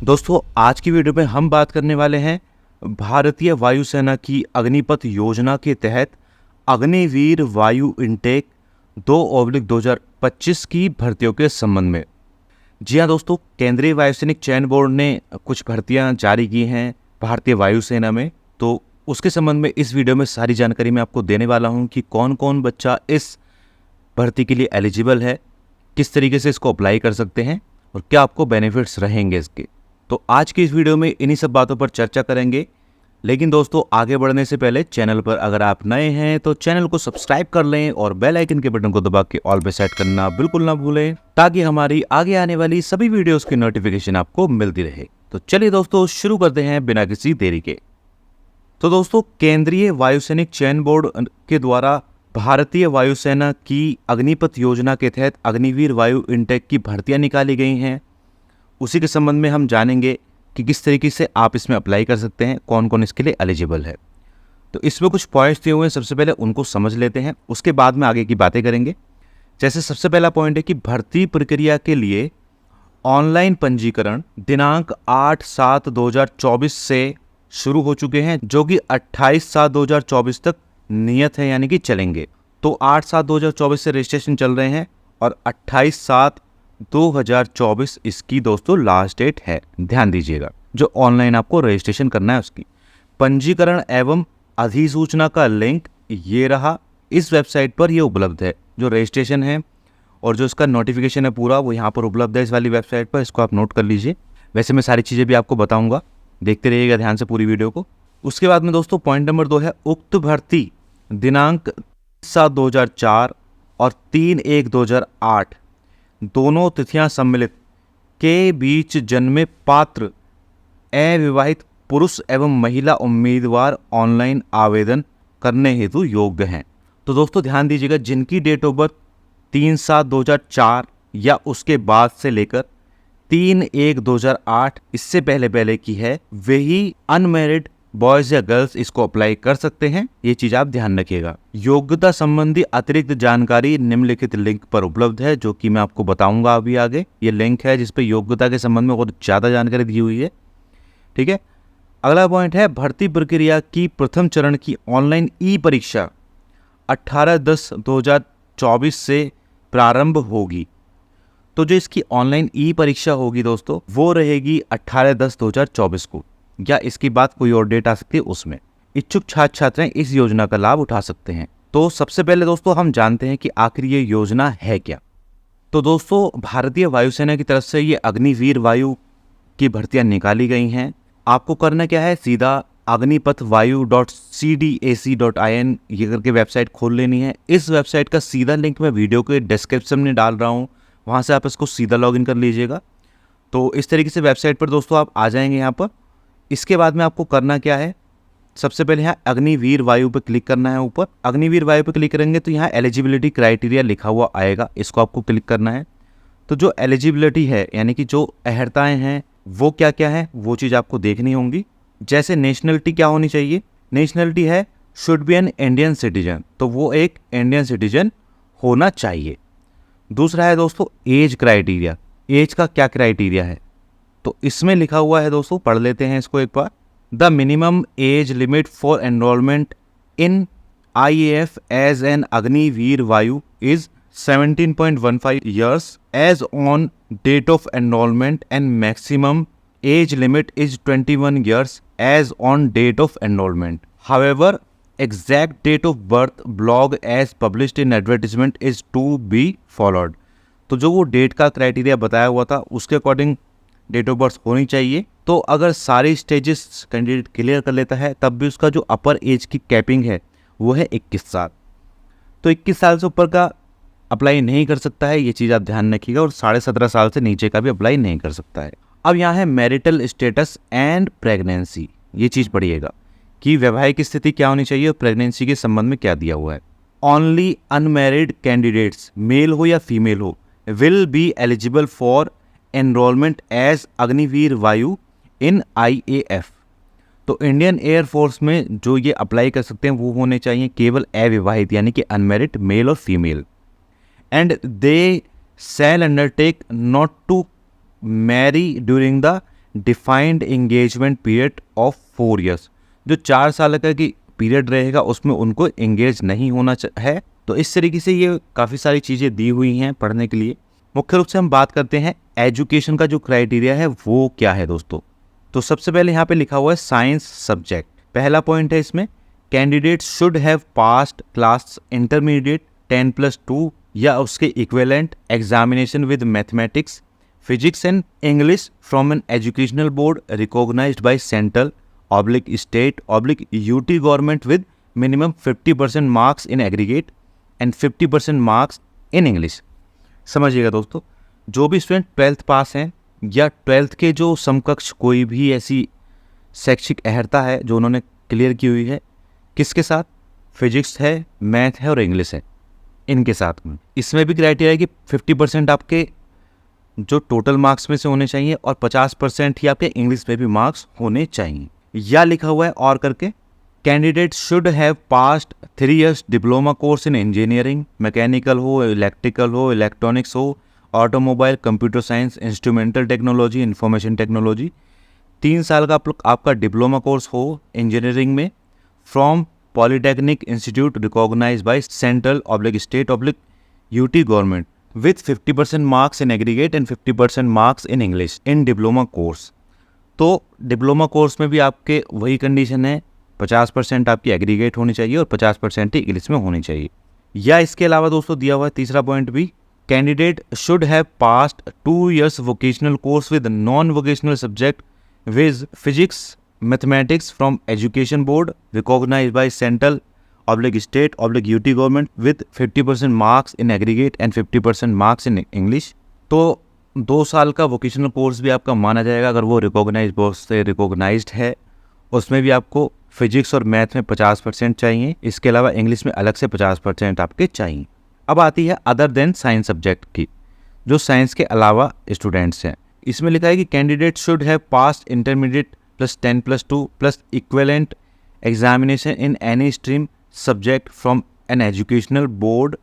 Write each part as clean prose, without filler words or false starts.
दोस्तों आज की वीडियो में हम बात करने वाले हैं भारतीय वायुसेना की अग्निपथ योजना के तहत अग्निवीर वायु इनटेक 2/2025 की भर्तियों के संबंध में। जी हाँ दोस्तों, केंद्रीय वायुसैनिक चयन बोर्ड ने कुछ भर्तियां जारी की हैं भारतीय वायुसेना में, तो उसके संबंध में इस वीडियो में सारी जानकारी मैं आपको देने वाला हूं कि कौन कौन बच्चा इस भर्ती के लिए एलिजिबल है, किस तरीके से इसको अप्लाई कर सकते हैं और क्या आपको बेनिफिट्स रहेंगे इसके। तो आज की इस वीडियो में इन्हीं सब बातों पर चर्चा करेंगे। लेकिन दोस्तों आगे बढ़ने से पहले चैनल पर अगर आप नए हैं तो चैनल को सब्सक्राइब कर लें और बेल आइकन के बटन को दबा के ऑल पे सेट करना बिल्कुल ना भूलें, ताकि हमारी आगे आने वाली सभी वीडियोस की नोटिफिकेशन आपको मिलती रहे। तो चलिए दोस्तों शुरू करते हैं बिना किसी देरी के। तो दोस्तों केंद्रीय वायुसैनिक चयन बोर्ड के द्वारा भारतीय वायुसेना की अग्निपथ योजना के तहत अग्निवीर वायु इनटेक की भर्तियां निकाली गई हैं। उसी के संबंध में हम जानेंगे कि किस तरीके से आप इसमें अप्लाई कर सकते हैं, कौन कौन इसके लिए एलिजिबल है। तो इसमें कुछ पॉइंट्स दिए हुए हैं, सबसे पहले उनको समझ लेते हैं, उसके बाद में आगे की बातें करेंगे। जैसे सबसे पहला पॉइंट है कि भर्ती प्रक्रिया के लिए ऑनलाइन पंजीकरण दिनांक 8/7/2024 से शुरू हो चुके हैं, जो कि 28/7/2024 तक नियत है, यानी कि चलेंगे। तो 8/7/2024 से रजिस्ट्रेशन चल रहे हैं और 28/7/2024 इसकी दोस्तों लास्ट डेट है। ध्यान दीजिएगा, जो ऑनलाइन आपको रजिस्ट्रेशन करना है उसकी पंजीकरण एवं अधिसूचना का लिंक ये रहा, इस वेबसाइट पर ये उपलब्ध है। जो रजिस्ट्रेशन है और जो इसका नोटिफिकेशन है पूरा, वो यहाँ पर उपलब्ध है इस वाली वेबसाइट पर, इसको आप नोट कर लीजिए। वैसे मैं सारी चीज़ें भी आपको बताऊंगा, देखते रहिएगा ध्यान से पूरी वीडियो को। उसके बाद में दोस्तों पॉइंट नंबर 2 है उक्त भर्ती दिनांक 7/2004 और 3/1/2008 दोनों तिथियां सम्मिलित के बीच जन्मे पात्र अविवाहित पुरुष एवं महिला उम्मीदवार ऑनलाइन आवेदन करने हेतु योग्य हैं। तो दोस्तों ध्यान दीजिएगा, जिनकी डेट ऑफ बर्थ 3/7/2004 या उसके बाद से लेकर 3/1/2008 इससे पहले की है, वही अनमैरिड बॉयज या गर्ल्स इसको अप्लाई कर सकते हैं। ये चीज आप ध्यान रखिएगा। योग्यता संबंधी अतिरिक्त जानकारी निम्नलिखित लिंक पर उपलब्ध है, जो कि मैं आपको बताऊंगा अभी आगे। ये लिंक है जिसपे योग्यता के संबंध में बहुत ज्यादा जानकारी दी हुई है। ठीक है, अगला पॉइंट है भर्ती प्रक्रिया की प्रथम चरण की ऑनलाइन ई परीक्षा 18/10/2024 से प्रारंभ होगी। तो जो इसकी ऑनलाइन ई परीक्षा होगी दोस्तों, वो रहेगी 18/10/2024 को, या इसकी बात कोई और डेट आ सकती है उसमें। इच्छुक छात्र छात्राएं इस योजना का लाभ उठा सकते हैं। तो सबसे पहले दोस्तों हम जानते हैं कि आखिर ये योजना है क्या। तो दोस्तों भारतीय वायुसेना की तरफ से ये अग्निवीर वायु की भर्तियां निकाली गई हैं। आपको करना क्या है, सीधा agnipathvayu.cdac.in ये करके वेबसाइट खोल लेनी है। इस वेबसाइट का सीधा लिंक मैं वीडियो के डिस्क्रिप्शन में डाल रहा हूँ, वहाँ से आप इसको सीधा लॉगिन कर लीजिएगा। तो इस तरीके से वेबसाइट पर दोस्तों आप आ जाएंगे यहाँ पर। इसके बाद में आपको करना क्या है, सबसे पहले यहाँ अग्निवीर वायु पर क्लिक करना है। ऊपर अग्निवीर वायु पर क्लिक करेंगे तो यहाँ एलिजिबिलिटी क्राइटेरिया लिखा हुआ आएगा, इसको आपको क्लिक करना है। तो जो एलिजिबिलिटी है, यानी कि जो अहर्ताएँ हैं वो क्या क्या है, वो चीज़ आपको देखनी होंगी। जैसे नेशनलिटी क्या होनी चाहिए, नेशनलिटी है should be an Indian citizen, तो वो एक इंडियन सिटीजन होना चाहिए। दूसरा है दोस्तों एज क्राइटेरिया, एज का क्या क्राइटेरिया है, तो इसमें लिखा हुआ है दोस्तों, पढ़ लेते हैं इसको एक बार। The minimum age limit for enrolment in IAF as an Agniveer Vayu is 17.15 years as on date of enrollment and maximum age limit is 21 years as on date of enrollment. However, exact date of birth blog as published in advertisement is to be followed. तो जो वो date का criteria बताया हुआ था उसके according date of birth होनी चाहिए। तो अगर सारे स्टेजेस कैंडिडेट क्लियर कर लेता है तब भी उसका जो अपर एज की कैपिंग है वो है 21 साल। तो 21 साल से ऊपर का अप्लाई नहीं कर सकता है, ये चीज़ आप ध्यान रखिएगा। और 17.5 साल से नीचे का भी अप्लाई नहीं कर सकता है। अब यहाँ है मैरिटल स्टेटस एंड प्रेगनेंसी, ये चीज़ पढ़िएगा कि वैवाहिक स्थिति क्या होनी चाहिए और प्रेगनेंसी के संबंध में क्या दिया हुआ है। ओनली अनमैरिड कैंडिडेट्स, मेल हो या फीमेल हो, will be eligible for enrolment as Agniveer Vayu in IAF। तो इंडियन एयरफोर्स में जो ये अप्लाई कर सकते हैं वो होने चाहिए केवल अविवाहित, यानी कि अनमैरिड मेल और female. And they shall undertake not to marry during the defined engagement period of 4 years. जो 4 साल का की पीरियड रहेगा उसमें उनको एंगेज नहीं होना है। तो इस तरीके से ये काफ़ी सारी चीज़ें दी हुई हैं पढ़ने के लिए। मुख्य रूप से हम बात करते हैं एजुकेशन का जो क्राइटेरिया है वो क्या है दोस्तों। तो सबसे पहले यहाँ पे लिखा हुआ है साइंस सब्जेक्ट। पहला पॉइंट है इसमें, candidate should have passed class intermediate 10+2 या उसके equivalent examination with mathematics, physics and English from an educational board recognised by central state UT government with minimum 50% marks in aggregate and 50% marks in English. समझिएगा दोस्तों, जो भी student 12th पास हैं या 12th के जो समकक्ष कोई भी ऐसी शैक्षिक अहर्ता है जो उन्होंने क्लियर की हुई है, किसके साथ, फिजिक्स है, मैथ है और इंग्लिश है, इनके साथ में। इसमें भी क्राइटेरिया है कि 50% आपके जो टोटल मार्क्स में से होने चाहिए और 50% ही आपके इंग्लिश में भी मार्क्स होने चाहिए। या लिखा हुआ है और करके, candidate should have passed 3 years diploma course in engineering, mechanical हो, इलेक्ट्रिकल हो, इलेक्ट्रॉनिक्स हो, automobile, computer science, instrumental technology, information technology. 3 साल का आपका डिप्लोमा कोर्स हो इंजीनियरिंग में from polytechnic institute recognised by central state UT government with 50% marks in aggregate and 50% marks in English in diploma course. तो diploma course में भी आपके वही कंडीशन है, 50% आपकी एग्रीगेट होनी चाहिए और 50% ही इंग्लिश में होनी चाहिए। या इसके अलावा दोस्तों दिया हुआ है तीसरा पॉइंट भी, candidate should have passed 2 years vocational course with non vocational subject with physics mathematics from education board recognised by central state UT government with 50% marks in aggregate and 50% marks in English. तो 2 साल का vocational course भी आपका माना जाएगा अगर वो recognised board से रिकॉग्नाइज्ड है। उसमें भी आपको फिजिक्स और मैथ में 50% चाहिए, इसके अलावा इंग्लिश में अलग से 50% आपके चाहिए। अब आती है अदर देन साइंस सब्जेक्ट की, जो साइंस के अलावा स्टूडेंट्स हैं। इसमें लिखा है कि candidate should have passed intermediate plus 10+2 plus equivalent examination in any stream subject from an educational board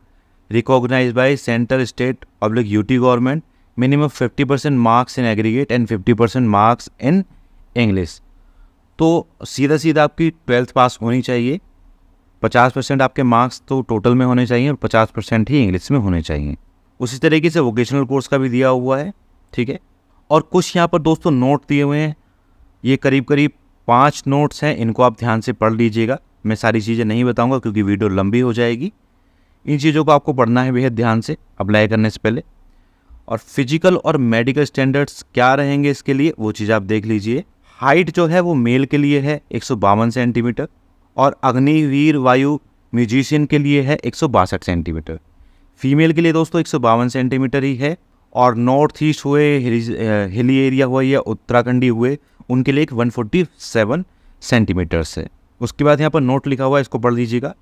recognised by central state UT government, minimum 50% marks in aggregate and 50% marks in English. तो सीधा सीधा आपकी 12th पास होनी चाहिए, 50% आपके marks तो total में होने चाहिए और 50% ही इंग्लिश में होने चाहिए। उसी तरीके से वोकेशनल कोर्स का भी दिया हुआ है, ठीक है। और कुछ यहाँ पर दोस्तों नोट दिए हुए हैं, ये करीब करीब 5 नोट्स हैं, इनको आप ध्यान से पढ़ लीजिएगा। मैं सारी चीज़ें नहीं बताऊँगा क्योंकि वीडियो लंबी हो जाएगी। इन चीज़ों को आपको पढ़ना है बेहद ध्यान से अप्लाई करने से पहले। और फिजिकल और मेडिकल स्टैंडर्ड्स क्या रहेंगे इसके लिए, वो चीज़ आप देख लीजिए। हाइट जो है वो मेल के लिए है 152 सेंटीमीटर और अग्निवीर वायु म्यूजिशियन के लिए है 162 सेंटीमीटर। फीमेल के लिए दोस्तों 152 सेंटीमीटर ही है। और नॉर्थ ईस्ट हुए, हिली एरिया हुआ या उत्तराखंडी हुए, उनके लिए 147 सेंटीमीटर है। उसके बाद यहाँ पर नोट लिखा हुआ है, इसको पढ़ लीजिएगा।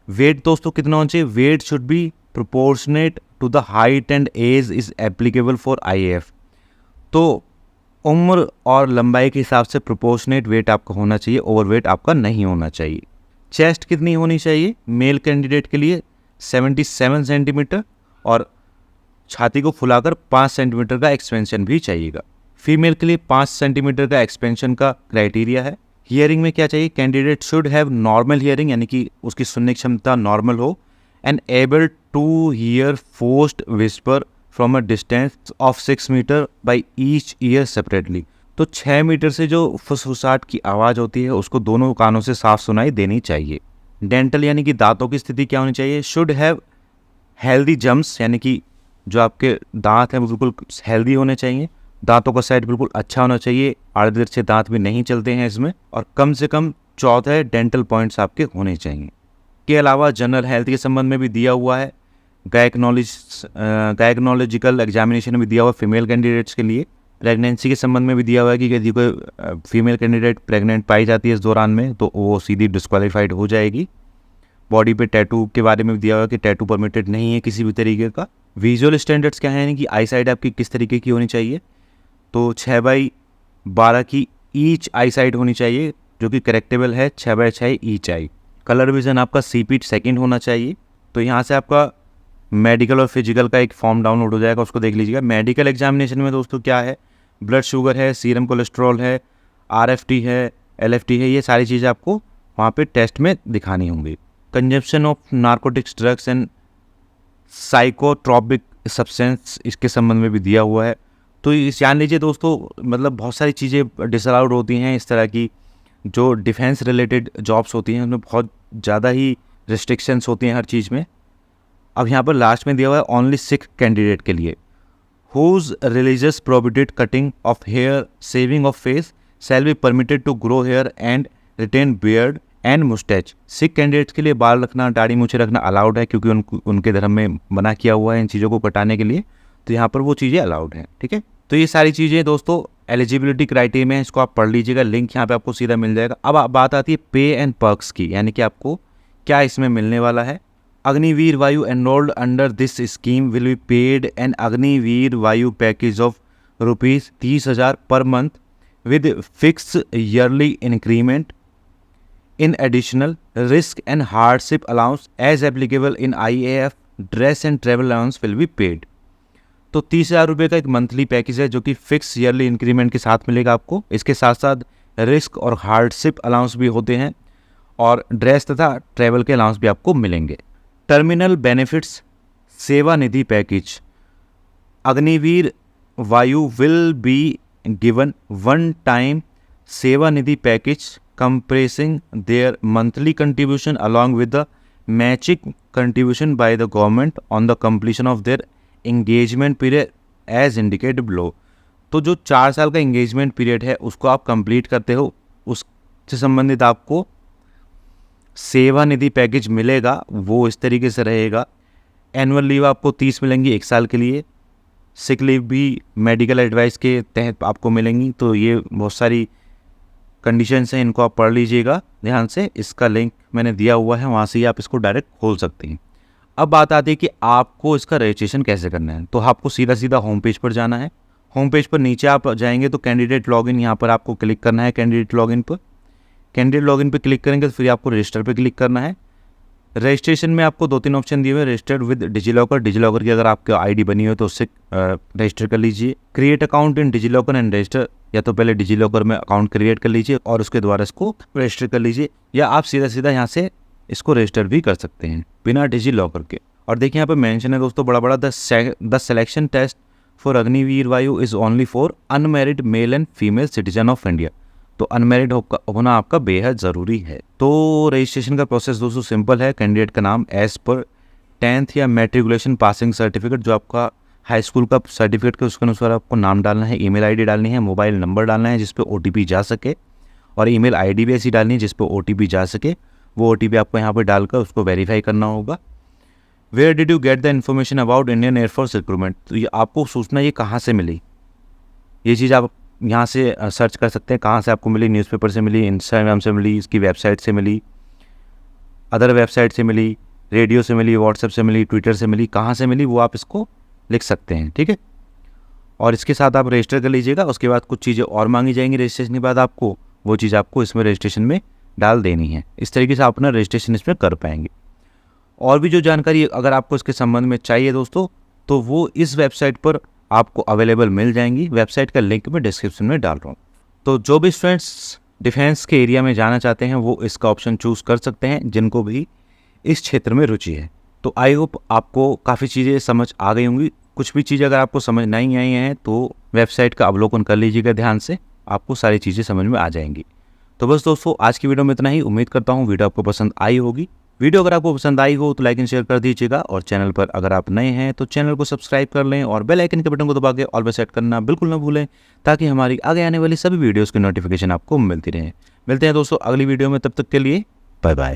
वेट दोस्तों कितना होना चाहिए, weight should be proportionate to the height and age is applicable for IAF। तो उम्र और लंबाई के हिसाब से प्रोपोर्शनेट वेट आपका होना चाहिए, ओवरवेट आपका नहीं होना चाहिए। चेस्ट कितनी होनी चाहिए, मेल कैंडिडेट के लिए 77 सेंटीमीटर और छाती को फुलाकर 5 सेंटीमीटर का एक्सपेंशन भी चाहिएगा। फीमेल के लिए 5 सेंटीमीटर का एक्सपेंशन का क्राइटेरिया है। हियरिंग में क्या चाहिए, candidate should have normal hearing, यानी कि उसकी सुनने की क्षमता नॉर्मल हो, and able to hear forced whisper from a distance of 6 metre by each ear separately. तो 6 मीटर से जो फुसफुसाहट की आवाज़ होती है उसको दोनों कानों से साफ सुनाई देनी चाहिए। डेंटल यानी कि दांतों की स्थिति क्या होनी चाहिए, शुड हैव हेल्दी जम्स, यानी कि जो आपके दांत हैं वो बिल्कुल हेल्दी होने चाहिए, दांतों का सेट बिल्कुल अच्छा होना चाहिए, आड़े तिरछे दांत भी नहीं चलते हैं इसमें, और कम से कम 14 डेंटल पॉइंट्स आपके होने चाहिए। के अलावा जनरल हेल्थ के संबंध में भी दिया हुआ है, गायकोनॉलॉजिकल एग्जामिनेशन में भी दिया हुआ है फीमेल कैंडिडेट्स के लिए। प्रेगनेंसी के संबंध में भी दिया हुआ है कि यदि कोई फीमेल कैंडिडेट प्रेग्नेंट पाई जाती है इस दौरान में तो वो सीधी डिस्क्वालीफाइड हो जाएगी। बॉडी पे टैटू के बारे में भी दिया हुआ है कि टैटू परमिटेड नहीं है किसी भी तरीके का। विजुअल स्टैंडर्ड्स क्या है, यानी कि आई साइड आपकी किस तरीके की होनी चाहिए, तो 6/12 की ईच आई साइड होनी चाहिए, जो कि करेक्टेबल है 6/6 ईच आई। कलर विजन आपका CP सेकंड होना चाहिए। तो यहाँ से आपका मेडिकल और फिजिकल का एक फॉर्म डाउनलोड हो जाएगा, उसको देख लीजिएगा। मेडिकल एग्जामिनेशन में दोस्तों क्या है, ब्लड शुगर है, सीरम कोलेस्ट्रॉल है, RFT है, LFT है, ये सारी चीज़ें आपको वहाँ पे टेस्ट में दिखानी होंगी। Consumption of narcotics, drugs and psychotropic substance इसके संबंध में भी दिया हुआ है। तो इस जान लीजिए दोस्तों, मतलब बहुत सारी चीज़ें डिसअलाउड होती हैं इस तरह की। जो डिफेंस रिलेटेड जॉब्स होती हैं उनमें बहुत ज़्यादा ही रिस्ट्रिक्शंस होती हैं हर चीज़ में। अब यहाँ पर लास्ट में दिया हुआ है ओनली सिख कैंडिडेट के लिए, whose religious prohibited cutting of hair, shaving of face shall be permitted to grow hair and retain beard and mustache। Sikh candidates के लिए बाल रखना, दाढ़ी मूछें रखना अलाउड है, क्योंकि उनके धर्म में मना किया हुआ है इन चीज़ों को कटाने के लिए। तो यहाँ पर वो चीज़ें अलाउड हैं, ठीक है। तो ये सारी चीज़ें दोस्तों एलिजिबिलिटी क्राइटेरिया में, इसको आप पढ़ लीजिएगा, लिंक यहाँ पे आपको सीधा मिल जाएगा। अब बात आती है पे एंड पर्क्स की, यानी कि आपको क्या इसमें मिलने वाला है। Agniveer Vayu enrolled under this scheme will be paid an Agniveer Vayu package of ₹30,000 per month with fix yearly increment in additional risk and hardship allowance as applicable in IAF dress and travel allowance will be paid. तो 30,000 रुपये का एक monthly package है जो कि fix yearly increment के साथ मिलेगा आपको। इसके साथ साथ रिस्क और हार्डशिप अलाउंस भी होते हैं और ड्रेस तथा ट्रैवल के अलाउंस भी आपको मिलेंगे। टर्मिनल बेनिफिट्स सेवा Nidhi package, Agniveer Vayu will be given one time Seva Nidhi package comprising their monthly contribution along with the matching contribution by the government on the completion of their engagement period as indicated below. तो जो 4 साल का engagement period है उसको आप complete करते हो, उससे संबंधित आपको सेवा निधि पैकेज मिलेगा, वो इस तरीके से रहेगा। एनुअल लीव आपको 30 मिलेंगी 1 साल के लिए। सिक लीव भी मेडिकल एडवाइस के तहत आपको मिलेंगी। तो ये बहुत सारी कंडीशंस हैं, इनको आप पढ़ लीजिएगा ध्यान से। इसका लिंक मैंने दिया हुआ है, वहाँ से ही आप इसको डायरेक्ट खोल सकते हैं। अब बात आती है कि आपको इसका रजिस्ट्रेशन कैसे करना है। तो आपको सीधा होम पेज पर जाना है। होम पेज पर नीचे आप जाएंगे तो कैंडिडेट लॉगिन, यहाँ पर आपको क्लिक करना है। कैंडिडेट लॉगिन पर क्लिक करेंगे तो फिर आपको रजिस्टर पर क्लिक करना है। रजिस्ट्रेशन में आपको 2-3 ऑप्शन दिए हुए हैं। रजिस्टर्ड विद डिजीलॉकर की अगर आपकी आईडी बनी हो तो उससे रजिस्टर कर लीजिए। Create account in DigiLocker and register, या तो पहले डिजीलॉकर में अकाउंट क्रिएट कर लीजिए और उसके द्वारा इसको रजिस्टर कर लीजिए, या आप सीधा यहाँ से इसको रजिस्टर भी कर सकते हैं बिना डिजीलॉकर के। और देखिए यहाँ पे मेंशन है दोस्तों बड़ा the selection test for Agniveer Vayu is only for unmarried male and female citizen of India. तो अनमैरिड होना आपका बेहद ज़रूरी है। तो रजिस्ट्रेशन का प्रोसेस दोस्तों सिंपल है। कैंडिडेट का नाम एज पर 10th या मैट्रिकुलेशन पासिंग सर्टिफिकेट, जो आपका हाई स्कूल का सर्टिफिकेट है उसके अनुसार आपको नाम डालना है, ईमेल आईडी डालनी है, मोबाइल नंबर डालना है जिस पे OTP जा सके, और ईमेल आईडी भी ऐसी डालनी है जिस पे OTP जा सके। वो OTP आपको यहाँ पर डालकर उसको वेरीफाई करना होगा। Where did you get the information about Indian air force recruitment. तो ये आपको सूचना ये कहाँ से मिली, ये चीज़ आप यहाँ से सर्च कर सकते हैं। कहाँ से आपको मिली, न्यूज़पेपर से मिली, इंस्टाग्राम से मिली, इसकी वेबसाइट से मिली, अदर वेबसाइट से मिली, रेडियो से मिली, व्हाट्सएप से मिली, ट्विटर से मिली, कहाँ से मिली वो आप इसको लिख सकते हैं, ठीक है। और इसके साथ आप रजिस्टर कर लीजिएगा। उसके बाद कुछ चीज़ें और मांगी जाएंगी रजिस्ट्रेशन के बाद आपको, वो चीज़ आपको इसमें रजिस्ट्रेशन में डाल देनी है। इस तरीके से आप अपना रजिस्ट्रेशन इसमें कर पाएंगे। और भी जो जानकारी अगर आपको इसके संबंध में चाहिए दोस्तों, तो वो इस वेबसाइट पर आपको अवेलेबल मिल जाएंगी। वेबसाइट का लिंक मैं डिस्क्रिप्शन में डाल रहा हूँ। तो जो भी स्टूडेंट्स डिफेंस के एरिया में जाना चाहते हैं वो इसका ऑप्शन चूज़ कर सकते हैं, जिनको भी इस क्षेत्र में रुचि है। तो आई होप आपको काफ़ी चीज़ें समझ आ गई होंगी। कुछ भी चीज़ें अगर आपको समझ नहीं आई हैं तो वेबसाइट का अवलोकन कर लीजिएगा ध्यान से, आपको सारी चीज़ें समझ में आ जाएंगी। तो बस दोस्तों आज की वीडियो में इतना ही। उम्मीद करता हूँ वीडियो आपको पसंद आई होगी। वीडियो अगर आपको पसंद आई हो तो लाइक एंड शेयर कर दीजिएगा, और चैनल पर अगर आप नए हैं तो चैनल को सब्सक्राइब कर लें और बेल आइकन के बटन को दबा के ऑल पे सेट करना बिल्कुल ना भूलें, ताकि हमारी आगे आने वाली सभी वीडियोस की नोटिफिकेशन आपको मिलती रहे। मिलते हैं दोस्तों अगली वीडियो में, तब तक के लिए बाय बाय।